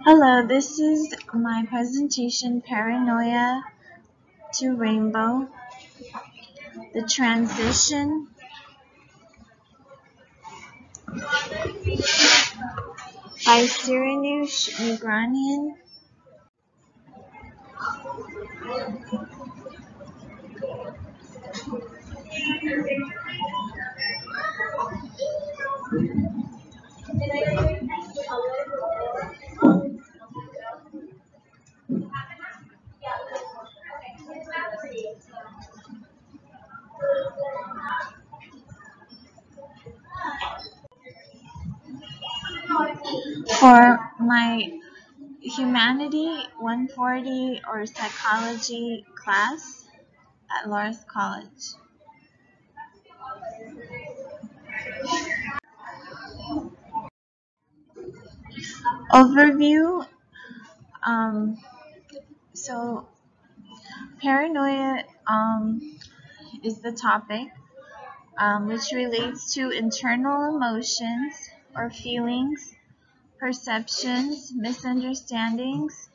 Hello, this is my presentation, Paranoia to Rainbow, the transition by Cyranosh Migranian. For my Humanity 140 or Psychology class at Laurus College. Overview. So paranoia is the topic, which relates to internal emotions or feelings, perceptions, misunderstandings,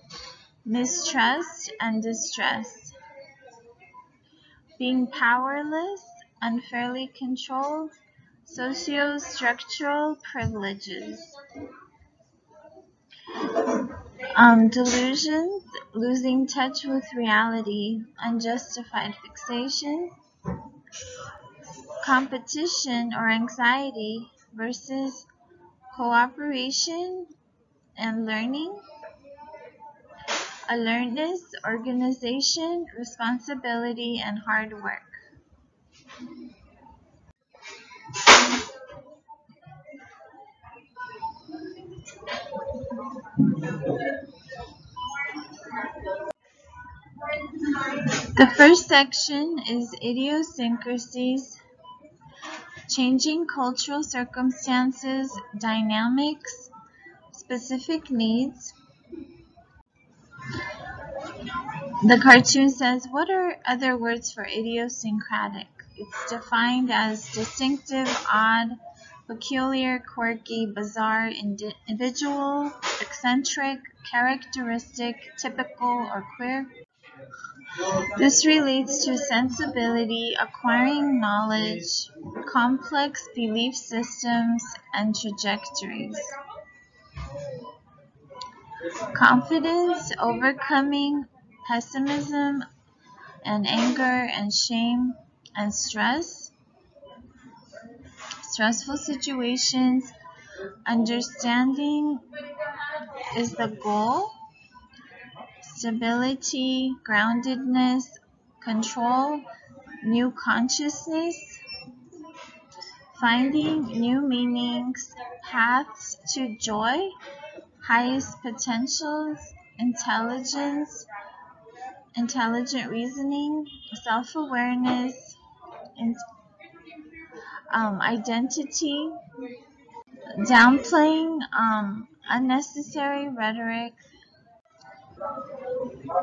mistrust, and distrust. Being powerless, unfairly controlled, socio-structural privileges. Delusions, losing touch with reality, unjustified fixation. Competition or anxiety versus cooperation and learning. Alertness, organization, responsibility, and hard work. The first section is idiosyncrasies, changing cultural circumstances, dynamics, specific needs. The cartoon says, what are other words for idiosyncratic? It's defined as distinctive, odd, peculiar, quirky, bizarre, individual, eccentric, characteristic, typical, or queer. This relates to sensibility, acquiring knowledge, complex belief systems, and trajectories. Confidence, overcoming pessimism and anger and shame and stress. Stressful situations, understanding is the goal. Stability, groundedness, control, new consciousness, finding new meanings, paths to joy, highest potentials, intelligence, intelligent reasoning, self-awareness, identity, downplaying unnecessary rhetoric.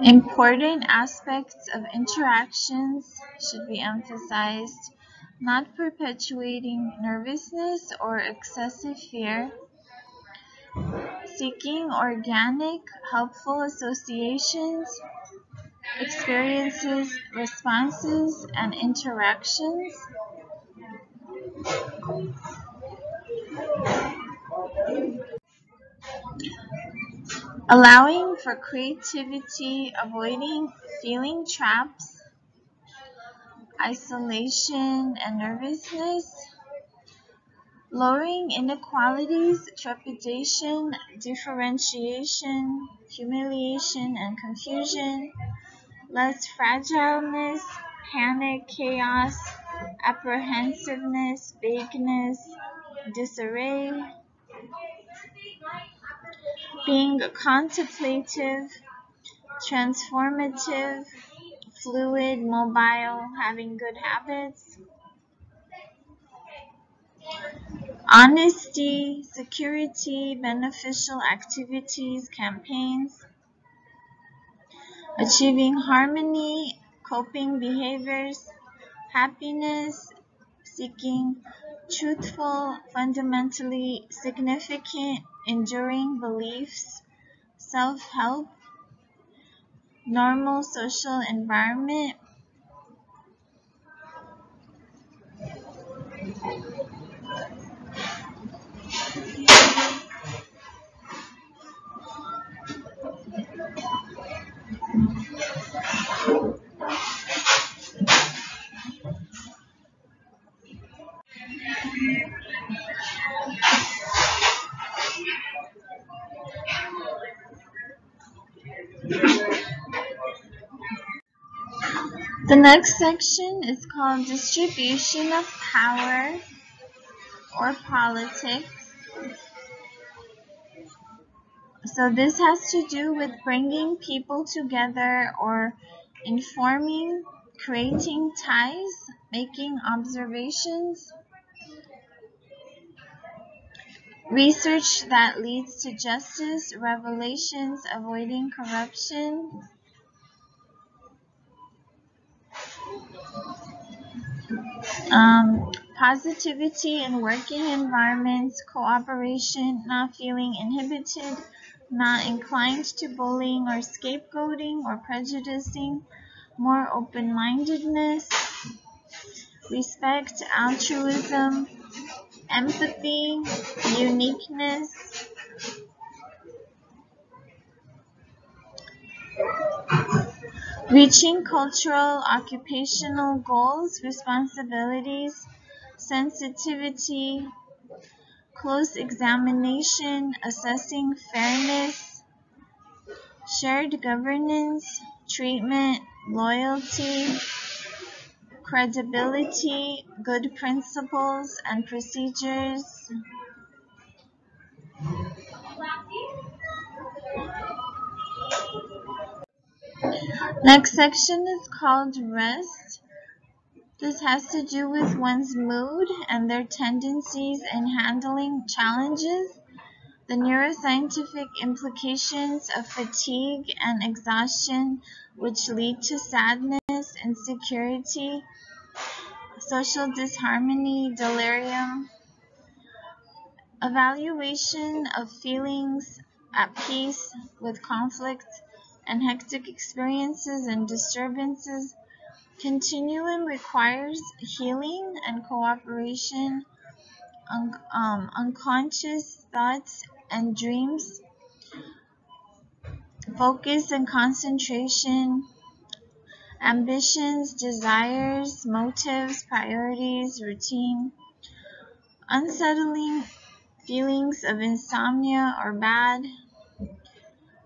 Important aspects of interactions should be emphasized, not perpetuating nervousness or excessive fear. Seeking organic, helpful associations, experiences, responses, and interactions. Allowing for creativity, avoiding feeling traps, isolation and nervousness, lowering inequalities, trepidation, differentiation, humiliation and confusion, less fragileness, panic, chaos, apprehensiveness, vagueness, disarray, being contemplative, transformative, fluid, mobile, having good habits, honesty, security, beneficial activities, campaigns, achieving harmony, coping behaviors, happiness, seeking truthful, fundamentally significant, enduring beliefs, self-help, normal social environment, The next section is called Distribution of Power or Politics. So this has to do with bringing people together or informing, creating ties, making observations, research that leads to justice, revelations, avoiding corruption, positivity in working environments, cooperation, not feeling inhibited, not inclined to bullying or scapegoating or prejudicing, more open-mindedness, respect, altruism, empathy, uniqueness, reaching cultural, occupational goals, responsibilities, sensitivity, close examination, assessing fairness, shared governance, treatment, loyalty, credibility, good principles and procedures. Next section is called rest. This has to do with one's mood and their tendencies in handling challenges, the neuroscientific implications of fatigue and exhaustion, which lead to sadness, insecurity, social disharmony, delirium, evaluation of feelings at peace with conflict and hectic experiences and disturbances. Continuum requires healing and cooperation, unconscious thoughts and dreams, focus and concentration, ambitions, desires, motives, priorities, routine, unsettling feelings of insomnia or bad.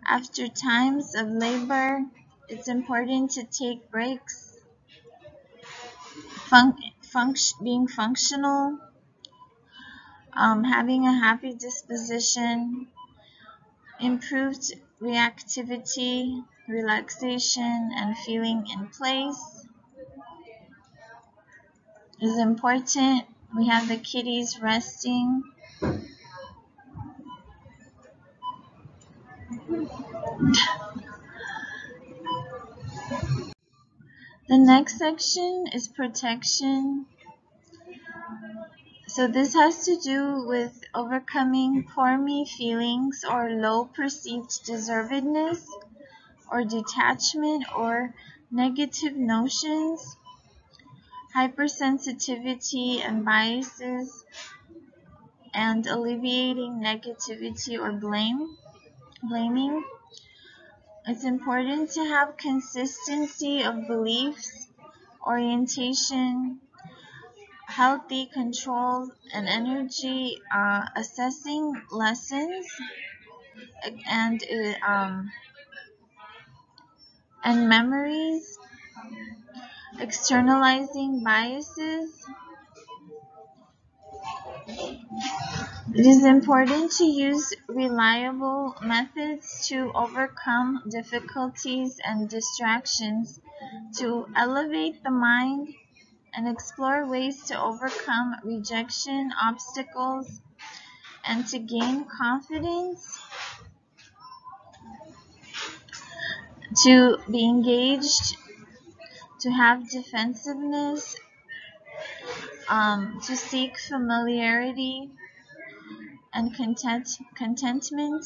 After times of labor, it's important to take breaks, being functional, having a happy disposition, improved reactivity, relaxation, and feeling in place is important. We have the kitties resting. The next section is protection. So this has to do with overcoming poor me feelings or low perceived deservedness or detachment or negative notions, hypersensitivity and biases, and alleviating negativity or blaming. It's important to have consistency of beliefs, orientation, healthy control and energy, assessing lessons and and memories, externalizing biases. It is important to use reliable methods to overcome difficulties and distractions, to elevate the mind and explore ways to overcome rejection, obstacles, and to gain confidence, to be engaged, to have defensiveness, to seek familiarity and contentment,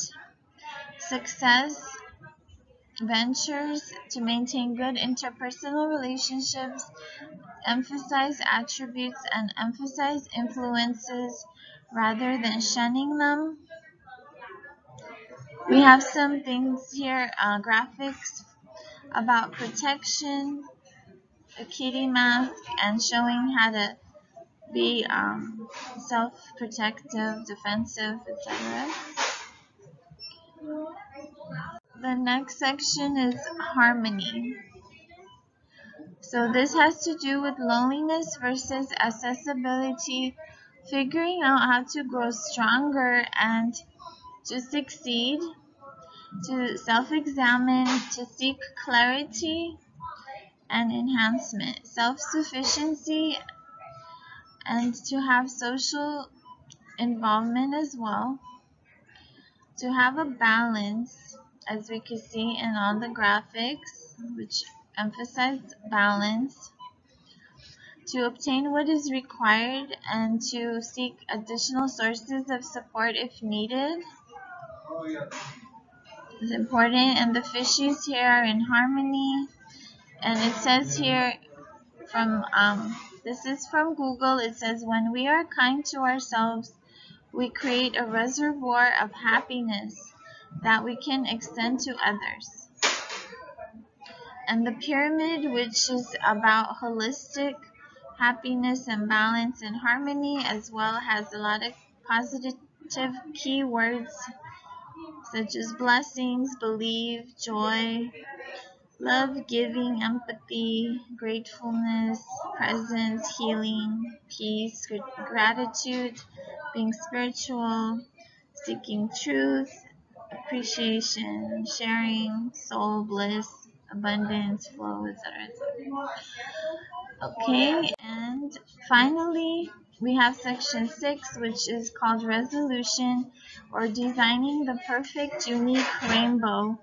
success, ventures to maintain good interpersonal relationships, emphasize attributes and emphasize influences rather than shunning them. We have some things here, graphics about protection, a kitty mask, and showing how to be self-protective, defensive, etc. The next section is harmony. So this has to do with loneliness versus accessibility, figuring out how to grow stronger and to succeed, to self-examine, to seek clarity and enhancement, self-sufficiency, and to have social involvement as well, to have a balance, as we can see in all the graphics, which emphasize balance, to obtain what is required and to seek additional sources of support if needed is important. And the fishes here are in harmony. And it says here from this is from Google. It says, when we are kind to ourselves, we create a reservoir of happiness that we can extend to others. And the pyramid, which is about holistic happiness and balance and harmony, as well, has a lot of positive keywords such as blessings, believe, joy, love, giving, empathy, gratefulness, presence, healing, peace, gratitude, being spiritual, seeking truth, appreciation, sharing, soul, bliss, abundance, flow, etc. Okay, and finally, we have section 6, which is called resolution, or designing the perfect unique rainbow,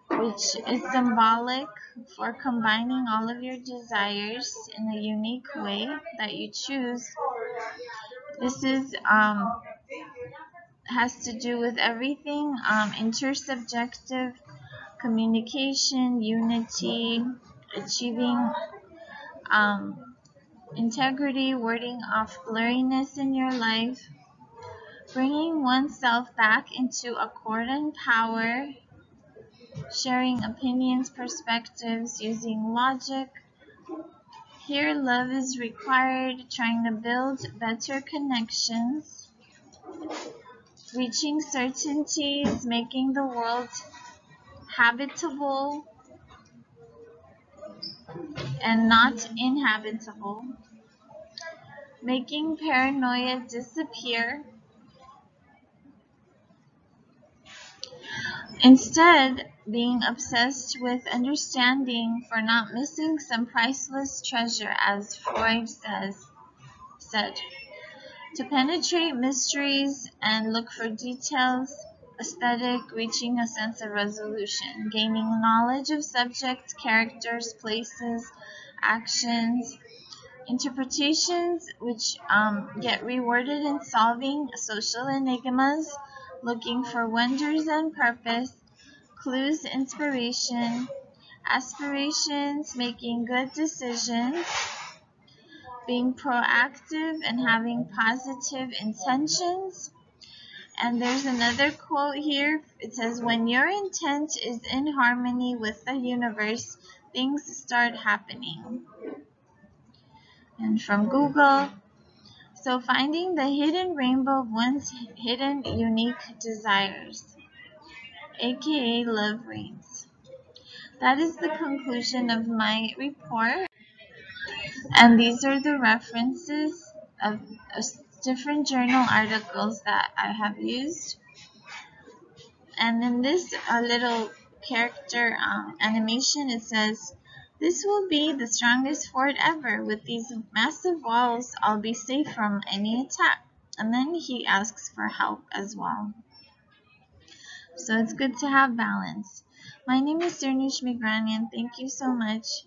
which is symbolic for combining all of your desires in a unique way that you choose. This is has to do with everything, intersubjective communication, unity, achieving integrity, warding off blurriness in your life, bringing oneself back into accord and power, sharing opinions, perspectives, using logic. Here, love is required, trying to build better connections, reaching certainties, making the world habitable and not inhabitable, making paranoia disappear, instead being obsessed with understanding for not missing some priceless treasure, as Freud said. To penetrate mysteries and look for details, aesthetic, reaching a sense of resolution, gaining knowledge of subjects, characters, places, actions, interpretations which get rewarded in solving social enigmas, looking for wonders and purpose, clues, inspiration, aspirations, making good decisions, being proactive and having positive intentions. And there's another quote here. It says, when your intent is in harmony with the universe, things start happening. And from Google, so finding the hidden rainbow of one's hidden unique desires, aka love reigns. That is the conclusion of my report. And these are the references of different journal articles that I have used. And in this little character animation, it says, this will be the strongest fort ever. With these massive walls, I'll be safe from any attack. And then he asks for help as well. So it's good to have balance. My name is Sernish Migranian. Thank you so much.